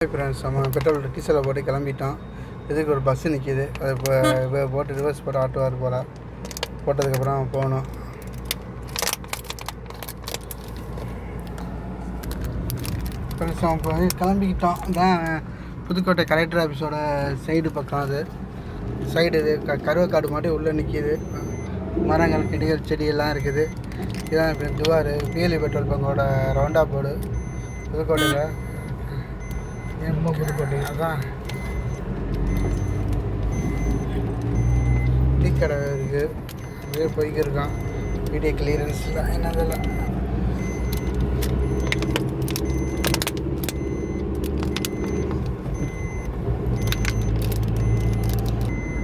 Friends நம்ம petrol டீசலை போட்டு கிளம்பிட்டோம். இதுக்கு ஒரு பஸ்ஸு நிற்கிது. அது போட்டு ரிவர்ஸ் போட்டு ஆட்டுவார் போல். போட்டதுக்கப்புறம் போகணும். ஃப்ரெண்ட்ஸ் நம்ம இப்போ கிளம்பிக்கிட்டோம். தான் புதுக்கோட்டை கலெக்டர் ஆஃபீஸோட சைடு பக்கம். அது சைடு இது கருவக்காடு மாதிரி உள்ளே நிற்கிது. மரங்கள் கிடிகள் செடியெல்லாம் இருக்குது. இதுதான் இப்போ துவார் பிஎல்இ பெட்ரோல் பங்கோட ரவுண்டா போர்டு புதுக்கோட்டையில். ரொம்ப புதுக்கோட்டை அதான் டீ கடை இருக்குது. அப்படியே போய்க்கிருக்கான். வீடியோ கிளியரன்ஸில் என்னதெல்லாம்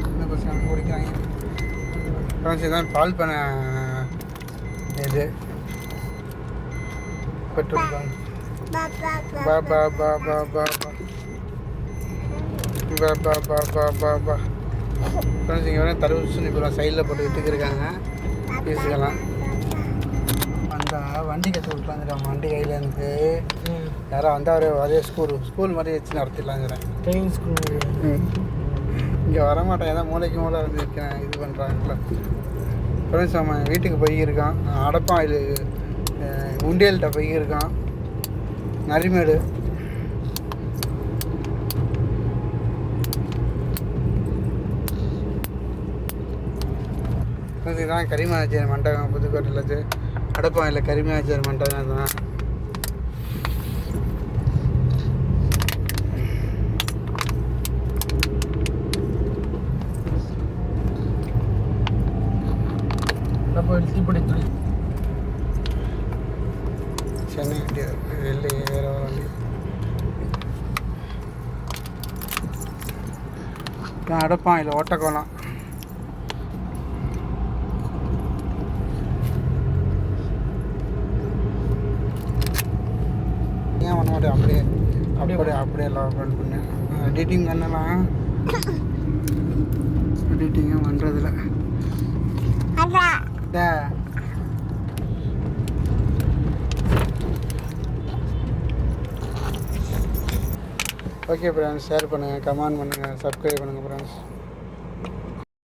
என்ன பசங்க குடிக்கிறாங்க. தான் பால் பண்ண இது பெட்ரோல் பங்க். ஃப்ரெண்ட்ஸ் இங்கே வேணால் தருவசுன்னு இப்போ சைடில் போட்டு விட்டுக்கிருக்காங்க பீஸுக்கெல்லாம். வந்தால் வண்டி கற்று விட்டுலாங்கிறான். வண்டி கையில் இருந்து யாரோ வந்தால் அதே ஸ்கூல் மாதிரி வச்சு நடத்திடலாங்கிறேன். ட்ரெயின் ஸ்கூல் இங்கே வரமாட்டேன். ஏதாவது மூளைக்கு மூளை வந்து இருக்கேன் இது பண்ணுறாங்களா. ஃப்ரெண்ட்ஸ் நம்ம வீட்டுக்கு போய்க்கிருக்கான். அடப்பாயில் உண்டியல்கிட்ட போய்க்கிருக்கான். நரிமேடு இதுதான் கரிமாச்சாரி மண்டபம் புதுக்கோட்டையில். அடப்பாயில் கரிமாச்சாரி மண்டபம் தான். சென்னை வெள்ளி வேறு வண்டி அடப்பாயில் ஓட்டக்கோலம். ஏன் பண்ண மாட்டேன். அப்படியே எல்லாம் பண்ணேன். எடிட்டிங் பண்ணலாம். எடிட்டிங்கும் பண்ணுறதில்ல. ஓகே ஃப்ரெண்ட்ஸ், ஷேர் பண்ணுங்கள், கமெண்ட் பண்ணுங்கள், சப்ஸ்கிரைப் பண்ணுங்கள் ஃப்ரெண்ட்ஸ்.